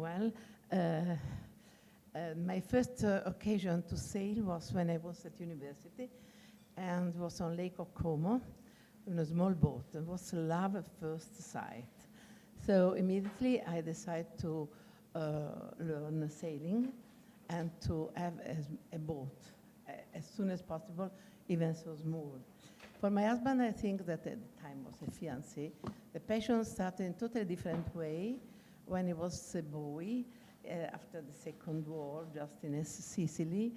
Well, my first occasion to sail was when I was at university and was on Lake Como in a small boat. It was love at first sight. So immediately I decided to learn sailing and to have a boat as soon as possible, even so small. For my husband, I think that at the time was a fiancé. The passion started in a totally different way when he was a boy after the Second War, just in Sicily.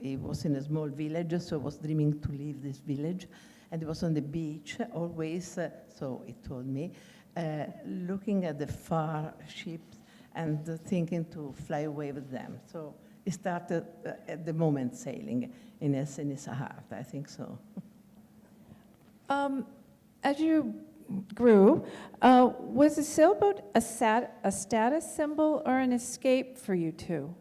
He was in a small village, so was dreaming to leave this village. And he was on the beach, always, so he told me, looking at the far ships and thinking to fly away with them. So he started at the moment sailing in his heart, I think so. As you grew, was a sailboat a status symbol or an escape for you two?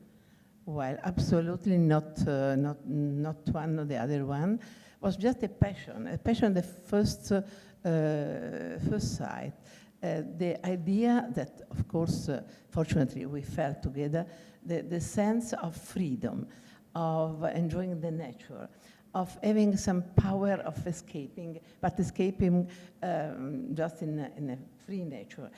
Well, absolutely not one or the other one. It was just a passion at first sight. The idea that, of course, fortunately we felt together, the sense of freedom, of enjoying the nature, of having some power of escaping, but escaping just in a free nature,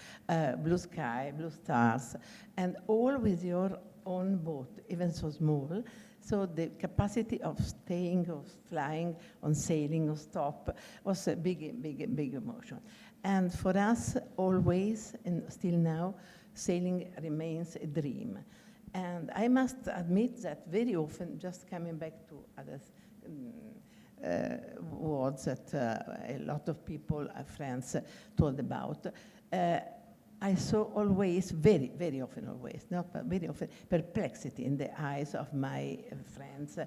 blue sky, blue stars, and all with your own boat, even so small. So the capacity of staying, of flying, on sailing, or stop, was a big emotion. And for us, always, and still now, sailing remains a dream. And I must admit that very often, just coming back to other words that a lot of people, friends, told about, I saw always, very often always, not but very often, perplexity in the eyes of my friends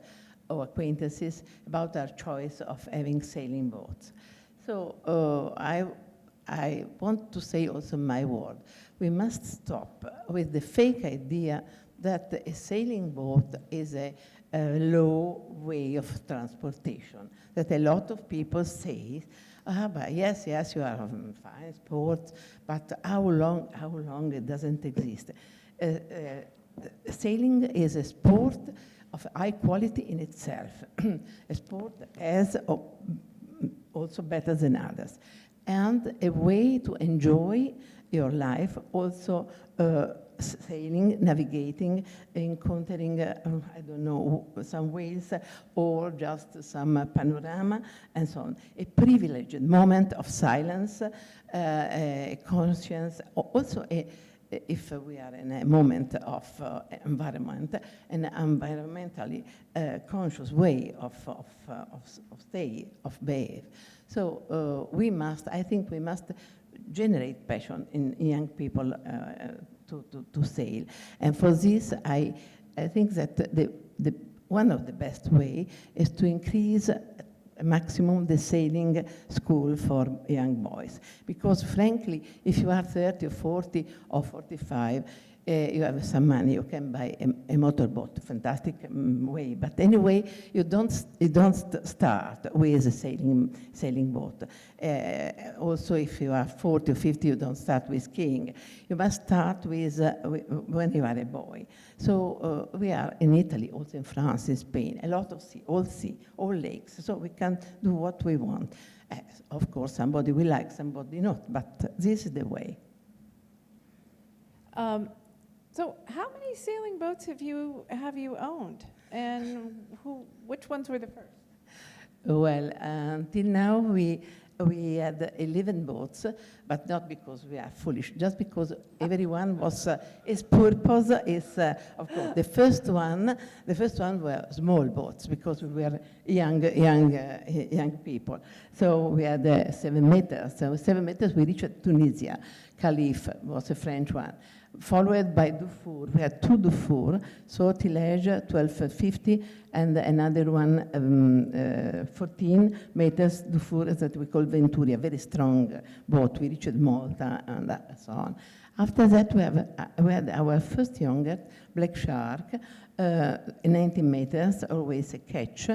or acquaintances about our choice of having sailing boats. So I want to say also my word. We must stop with the fake idea that a sailing boat is a low way of transportation, that a lot of people say, but yes, you are fine sport, but how long it doesn't exist? Sailing is a sport of high quality in itself, a sport as also better than others, and a way to enjoy your life, also sailing, navigating, encountering, I don't know, some whales or just some panorama and so on. A privileged moment of silence, a conscience, also if we are in a moment of environment, an environmentally conscious way of stay, of behave. So I think we must generate passion in young people to sail. And for this, I think that one of the best way is to increase maximum the sailing school for young boys. Because frankly, if you are 30 or 40 or 45, you have some money, you can buy a motorboat, fantastic way. But anyway, you don't start with a sailing boat. Also, if you are 40 or 50, you don't start with skiing. You must start with when you are a boy. So we are in Italy, also in France, in Spain, a lot of sea, all lakes. So we can do what we want. Of course, somebody will like, somebody not, but this is the way. So how many sailing boats have you owned, and which ones were the first? Well, until now we had 11 boats, but not because we are foolish, just because everyone was, his purpose is, of course, the first one were small boats because we were young people. So we had 7 meters. So 7 meters we reached Tunisia. Caliph was a French one. Followed by Dufour. We had 2 Dufour, Sortilège 1250, and another one 14 meters Dufour that we call Venturia, very strong boat. We reached Malta and so on. After that, we had our first youngest, Black Shark, 19 meters, always a catch.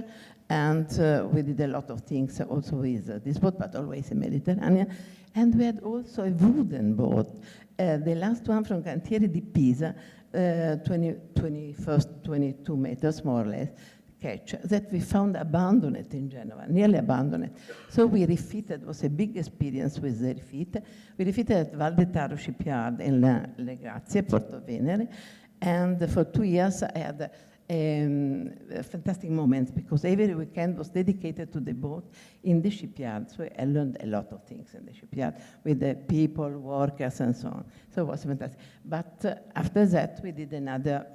And we did a lot of things also with this boat, but always in Mediterranean. And we had also a wooden boat, the last one from Cantieri di Pisa, 22 meters more or less, catch, that we found abandoned in Genoa, nearly abandoned. So we refitted, it was a big experience with the refit. We refitted at Val de Taro shipyard in Le Grazie, Porto Venere, and for 2 years I had fantastic moments because every weekend was dedicated to the boat in the shipyard. So I learned a lot of things in the shipyard with the people, workers, and so on. So it was fantastic. But after that, we did another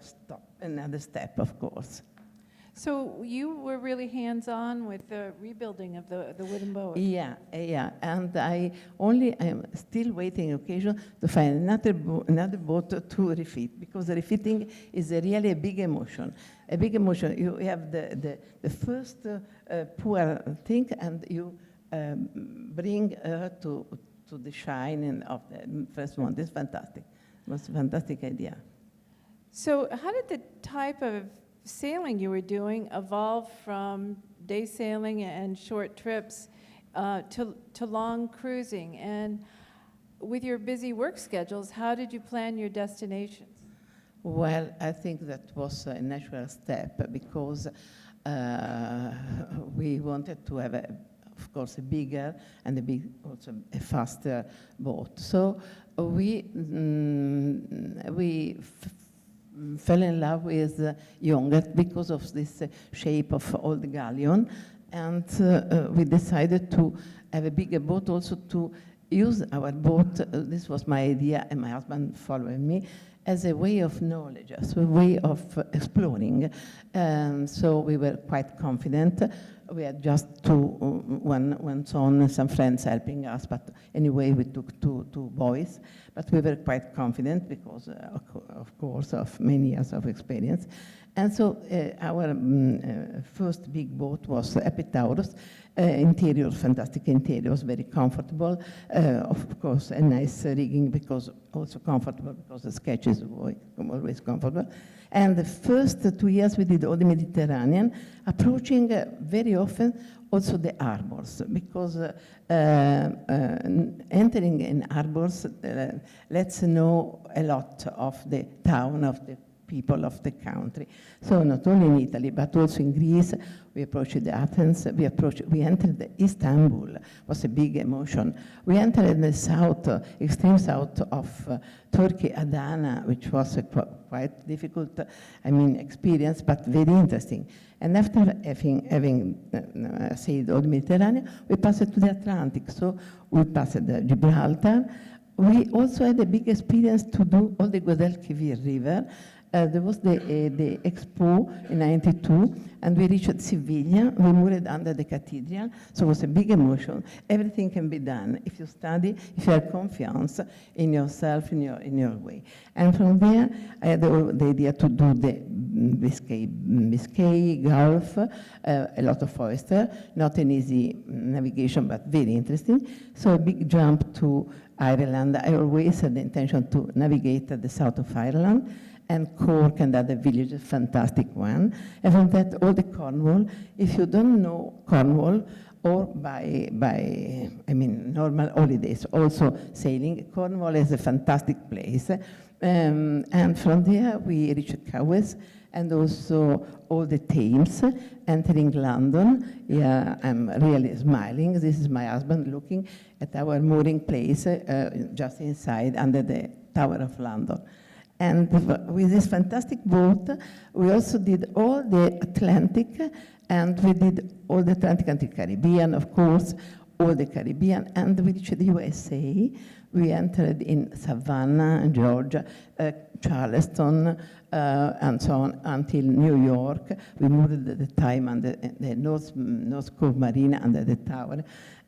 step, of course. So you were really hands-on with the rebuilding of the wooden boat. Yeah, and I am still waiting occasion to find another boat to refit, because the refitting is really a big emotion. A big emotion. You have the first poor thing, and you bring her to the shine of the first one. This is fantastic. It was a fantastic idea. So how did the type of sailing you were doing evolve from day sailing and short trips to long cruising? And with your busy work schedules, how did you plan your destinations? Well, I think that was a natural step because we wanted to have, of course, a bigger and also a faster boat. So we fell in love with younger because of this shape of old galleon, and we decided to have a bigger boat, also to use our boat. This was my idea, and my husband following me, as a way of knowledge, as a way of exploring. So we were quite confident. We had just one son and some friends helping us, but anyway, we took two boys. But we were quite confident because, of course, of many years of experience. And so our first big boat was Epitaurus. Interior, fantastic interior, was very comfortable. Of course, a nice rigging, because also comfortable, because the sketch is always comfortable. And the first 2 years we did all the Mediterranean, approaching very often also the harbors, because entering in harbors lets know a lot of the town, of the people of the country. So not only in Italy, but also in Greece, we approached Athens, we entered Istanbul, was a big emotion. We entered the south, extreme south of Turkey, Adana, which was a quite difficult, experience, but very interesting. And after having sailed all the Mediterranean, we passed to the Atlantic. So we passed Gibraltar. We also had a big experience to do all the Guadalquivir River. There was the Expo in '92, and we reached Sevilla. We moored under the cathedral, so it was a big emotion. Everything can be done if you study, if you have confidence in yourself, in your way. And from there, I had the idea to do the Biscay Gulf, a lot of oyster, not an easy navigation, but very interesting. So a big jump to Ireland. I always had the intention to navigate at the south of Ireland, and Cork and other villages, fantastic one. And from that, all the Cornwall. If you don't know Cornwall, or by normal holidays, also sailing, Cornwall is a fantastic place. And from there, we reached Cowes, and also all the Thames, entering London. Yeah, I'm really smiling. This is my husband looking at our mooring place, just inside, under the Tower of London. And with this fantastic boat, we also did all the Atlantic, and we did all the Atlantic and the Caribbean, of course, all the Caribbean, and we reached the USA. We entered in Savannah, Georgia, Charleston, and so on, until New York. We moved at the time under the North Cove Marina, under the tower.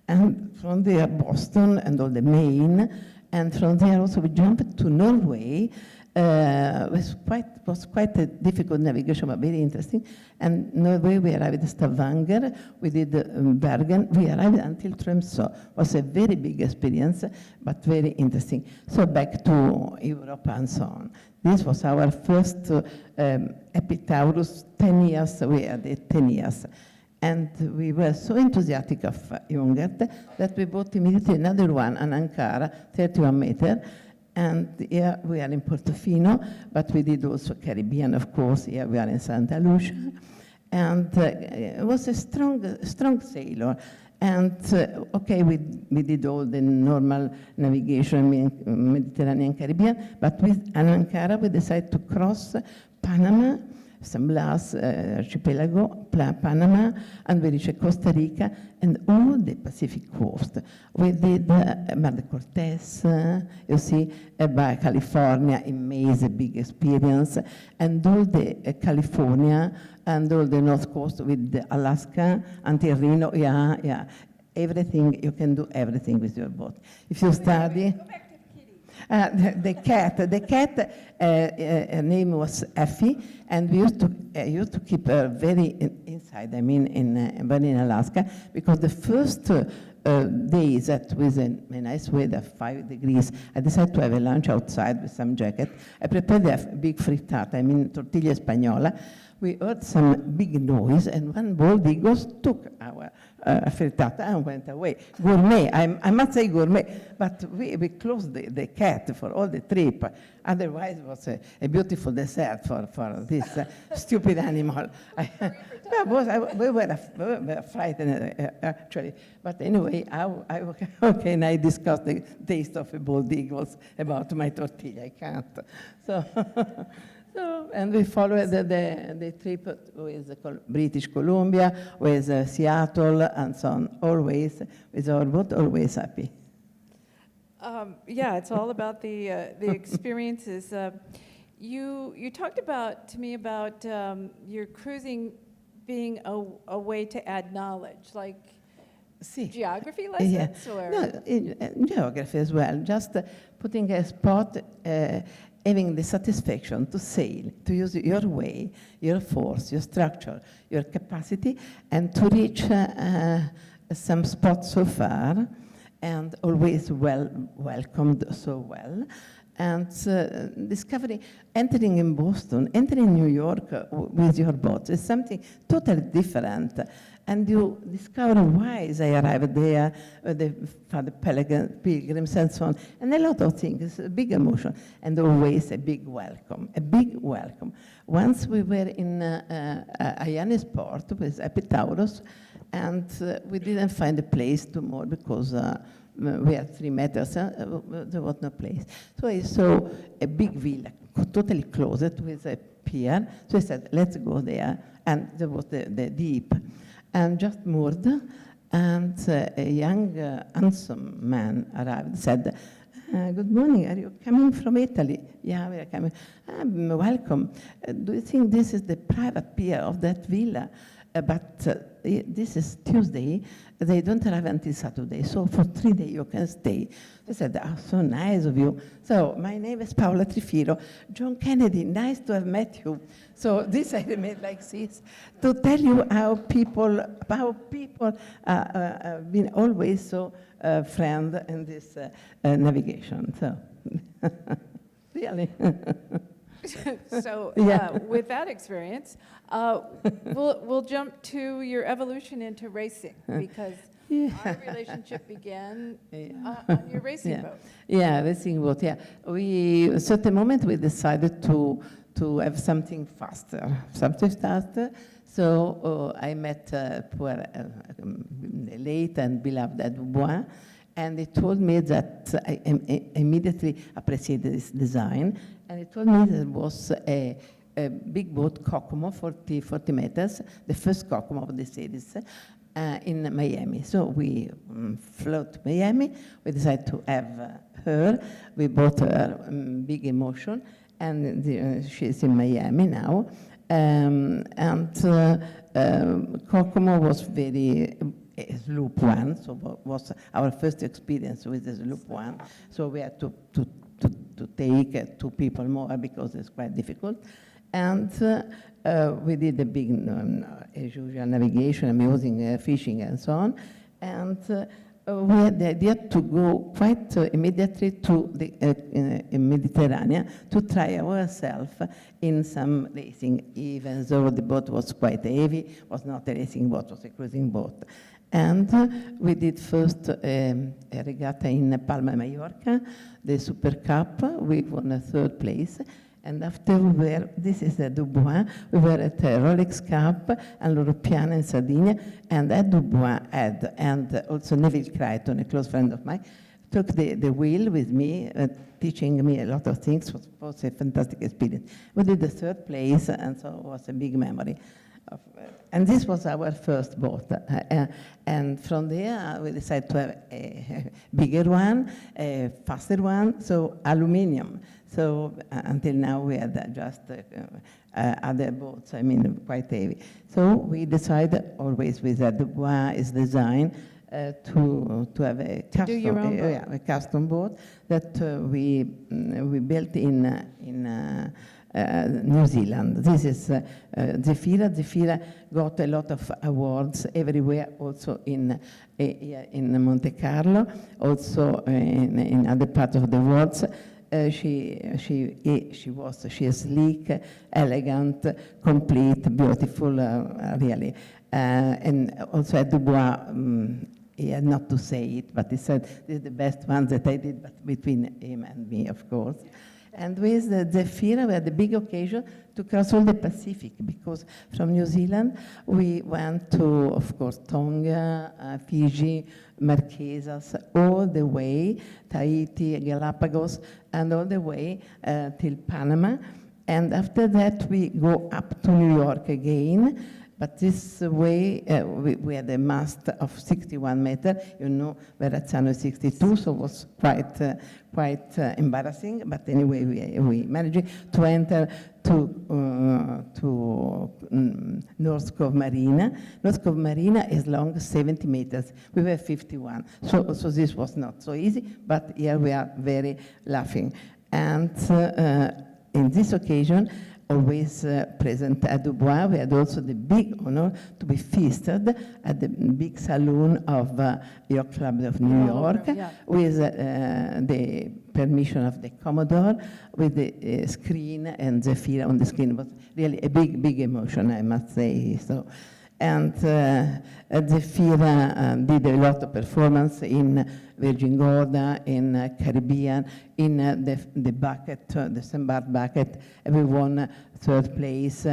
And from there, Boston and all the Maine. And from there also we jumped to Norway. Was quite a difficult navigation, but very interesting. And Norway, we arrived at Stavanger, we did Bergen, we arrived until Tromsø. Was a very big experience, but very interesting. So back to Europe and so on. This was our first Epitaurus, 10 years, we had it 10 years. And we were so enthusiastic of Yacht that we bought immediately another one in Ankara, 31 meter. And here we are in Portofino, but we did also Caribbean, of course. Here we are in Santa Lucia. And it was a strong sailor. And okay, we did all the normal navigation in Mediterranean, Caribbean, but with Ankara we decided to cross Panama, San Blas Archipelago, Panama, and we reached Costa Rica and all the Pacific coast. We did Mar de Cortez, you see, by California, amazing, big experience, and all the California and all the North Coast with the Alaska until Reno, yeah. Everything, you can do everything with your boat. If you study... Go back to the kitty. The cat, her name was Effie, and we used to keep her very inside, I mean, in Alaska, because the first days that was a nice weather, 5 degrees, I decided to have a lunch outside with some jacket. I prepared a big frittata, I mean, tortilla spagnola. We heard some big noise, and one bald eagle took our frittata and went away. Gourmet, I must say gourmet, but we closed the cat for all the trip. Otherwise, it was a beautiful dessert for this stupid animal. We were frightened, actually. But anyway, how can I discuss the taste of a bald eagle about my tortilla? I can't. So, and we followed the trip with British Columbia, with Seattle, and so on, always with our boat, always happy. Yeah, it's all about the experiences. You talked to me about your cruising being a way to add knowledge, like geography lessons? Yeah. Or? No, geography as well, just putting a spot, having the satisfaction to sail, to use your way, your force, your structure, your capacity, and to reach some spots so far, and always welcomed so well. And discovering, entering in Boston, entering New York with your boat is something totally different. And you discover why they arrived there, for the pilgrims and so on, and a lot of things. It's a big emotion, and always a big welcome, a big welcome. Once we were in Hyannisport with Epitaurus, and we didn't find a place to moor because we had 3 meters, there was no place. So I saw a big villa, totally closed with a pier. So I said, let's go there. And there was the deep. And just moored, and a young, handsome man arrived, said, good morning, are you coming from Italy? Yeah, we are coming. Welcome. Do you think this is the private pier of that villa? But this is Tuesday. They don't arrive until Saturday. So for 3 days you can stay. I said, oh, so nice of you. So my name is Paola Trifirò. John Kennedy, nice to have met you. So this I made like this to tell you how people have been always so friend in this navigation. So really. So with that experience, we'll jump to your evolution into racing, because our relationship began on your racing boat. Yeah, racing boat, yeah. At a certain moment we decided to have something faster. So I met poor, late and beloved Dubois, and he told me that I immediately appreciated his design, and he told me there was a big boat, Kokomo, 40 meters, the first Kokomo of the series, in Miami. So we flew to Miami. We decided to have her. We bought her Big Emotion, and she's in Miami now. Kokomo was very sloop one, so was our first experience with the sloop one. So we had to take 2 people more because it's quite difficult. And we did the big, as usual, navigation, amusing, fishing, and so on. And We had the idea to go quite immediately to the Mediterranean to try ourselves in some racing, even though the boat was quite heavy, was not a racing boat, was a cruising boat. And we did first a regatta in Palma, Mallorca, the Super Cup. We won a third place. And after we were, this is the Dubois, we were at the Rolex Cup and l'Europeana in Sardinia, and at Dubois had, and also Neville Crichton, a close friend of mine, took the wheel with me, teaching me a lot of things. It was a fantastic experience. We did the third place, and so it was a big memory. And this was our first boat. And from there, we decided to have a bigger one, a faster one, so aluminium. So until now, we had just other boats, I mean, quite heavy. So we decided, always with a Dubois design, to have a custom, a custom boat that we built in New Zealand. This is Zefira. Zefira got a lot of awards everywhere, also in Monte Carlo, also in other parts of the world. She is sleek, elegant, complete, beautiful, really. And also at Dubois, he had not to say it, but he said, this is the best one that I did, but between him and me, of course. And with the Zefira, we had the big occasion to cross all the Pacific, because from New Zealand, we went to, of course, Tonga, Fiji, Marquesas, all the way, Tahiti, Galapagos, and all the way till Panama. And after that, we go up to New York again. But this way, we had a mast of 61 meters. You know, Verrazzano is 62, so it was quite embarrassing. But anyway, we managed to enter to North Cove Marina. North Cove Marina is long 70 meters. We were 51. So this was not so easy, but here we are very laughing. And in this occasion, always present at Dubois, we had also the big honor to be feasted at the big saloon of Yacht Club of New York, with the permission of the Commodore, with the screen and Zefira on the screen. It was really a big emotion, I must say. So, and Zefira did a lot of performance in Virgin Gorda, in Caribbean, in the bucket, the Sandbar bucket. We won third place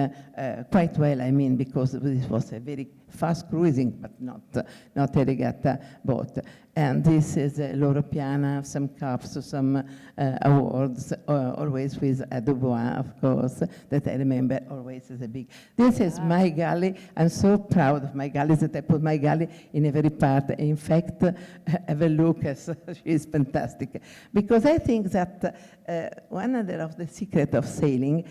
quite well, I mean, because this was a very fast cruising, but not a regatta boat. And this is l'Europeana, some cups, some awards, always with a Dubois, of course, that I remember always as a big. This is my galley. I'm so proud of my galley that I put my galley in every part. In fact, have a look, as she is fantastic. Because I think that one of the secret of sailing,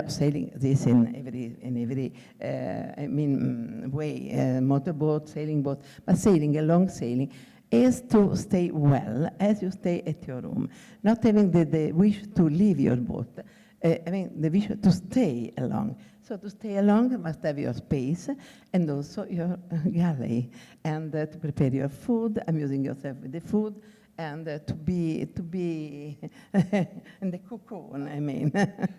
sailing this in every I mean way, motorboat, sailing boat, but sailing, a long sailing, is to stay well as you stay at your room, not having the wish to leave your boat, having the wish to stay along. So to stay along, you must have your space and also your galley, and to prepare your food, amusing yourself with the food, and to be in the cocoon, I mean.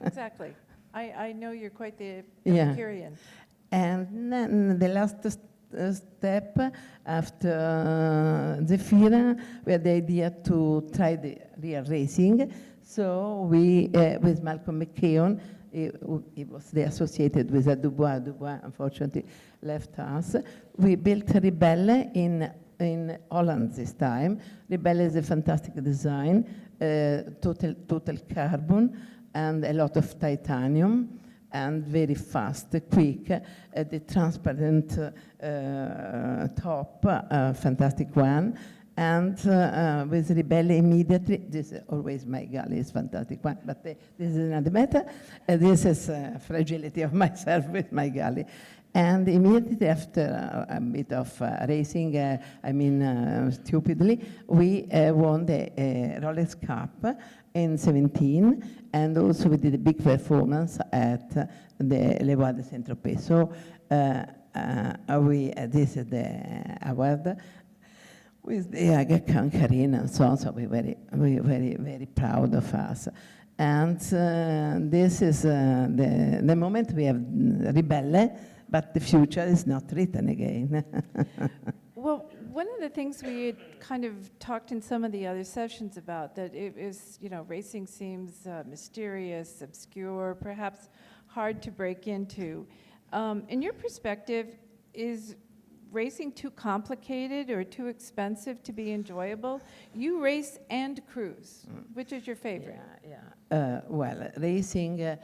Exactly. I know you're quite the Epicurean. And then the last step after Zefira, we had the idea to try the real racing. So we, with Malcolm McKeown, he was associated with Dubois. Dubois, unfortunately, left us. We built Ribelle in Holland this time. Ribelle is a fantastic design, total carbon, and a lot of titanium, and very fast, quick. The transparent top, fantastic one. And with Ribelle immediately, this is always my galley is fantastic one, but this is another matter. This is fragility of myself with my galley. And immediately after a bit of racing, I mean stupidly, we won the Rolex Cup in 17, and also we did a big performance at the Le Bois de Saint-Tropez. So this is the award. with the Aga Khan Karina and so on. So we're very proud of us. And this is the moment we have Ribelle, but the future is not written again. Well, one of the things we had kind of talked in some of the other sessions about, that it is, racing seems mysterious, obscure, perhaps hard to break into. In your perspective, is racing too complicated or too expensive to be enjoyable? You race and cruise. Which is your favorite? Well, racing,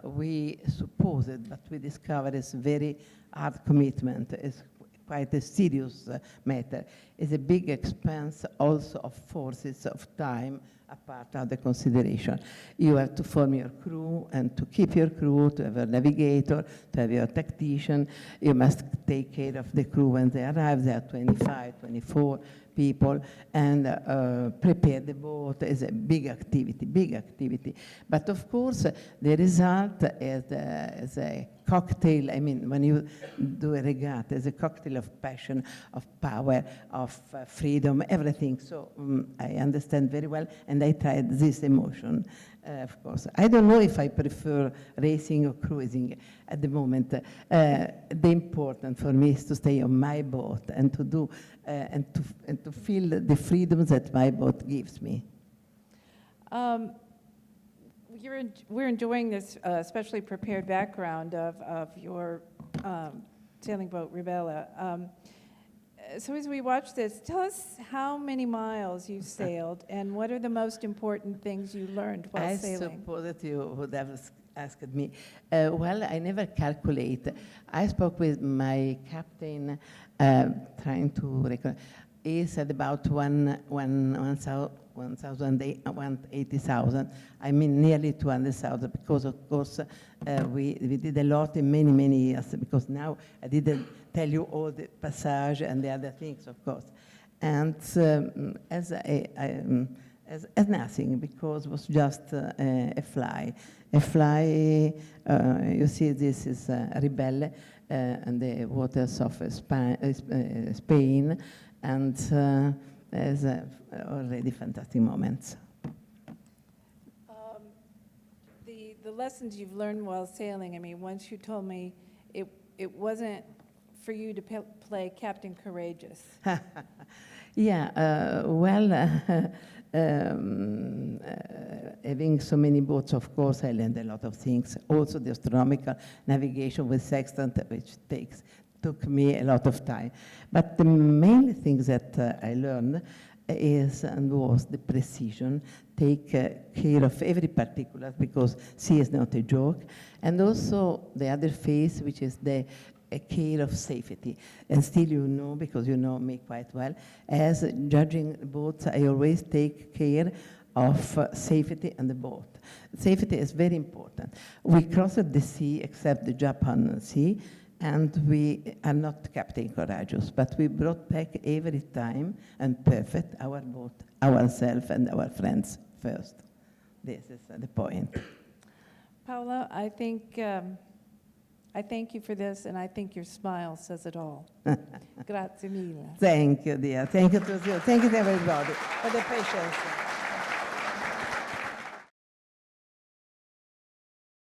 we suppose it, but we discovered it's very hard commitment. It's quite a serious matter. It's a big expense also of forces, of time, apart of the consideration. You have to form your crew and to keep your crew, to have a navigator, to have your tactician. You must take care of the crew when they arrive. There are 25, 24 people, and prepare the boat is a big activity. But of course, the result is a cocktail. I mean, when you do a regatta, it's a cocktail of passion, of power, of freedom, everything. So I understand very well, and I tried this emotion, of course. I don't know if I prefer racing or cruising at the moment. The important for me is to stay on my boat and to do and to feel the freedom that my boat gives me. We're enjoying this specially prepared background of your sailing boat, Ribelle. So as we watch this, tell us how many miles you sailed and what are the most important things you learned while sailing? I suppose that you would have asked me. Well, I never calculate. I spoke with my captain trying to reckon. He said about 180,000. I mean nearly 200,000 because of course we did a lot in many years, because now I didn't tell you all the passage and the other things, of course. And as nothing, because it was just a fly. A fly, you see this is Ribelle and the waters of Spain, and there's already fantastic moments. The lessons you've learned while sailing, I mean, once you told me it wasn't for you to play Captain Courageous. Yeah, well, having so many boats, of course, I learned a lot of things. Also the astronomical navigation with sextant, which took me a lot of time. But the main thing that I learned is and was the precision, take care of every particular, because sea is not a joke, and also the other phase, which is the care of safety. And still, you know, because you know me quite well, as judging boats, I always take care of safety on the boat. Safety is very important. We crossed the sea, except the Japan Sea, and we are not Captain Courageous, but we brought back every time, and perfect, our boat, ourselves and our friends first. This is the point. Paola, I think I thank you for this, and I think your smile says it all. Grazie mille. Thank you, dear. Thank you to you. Thank you to everybody for the patience.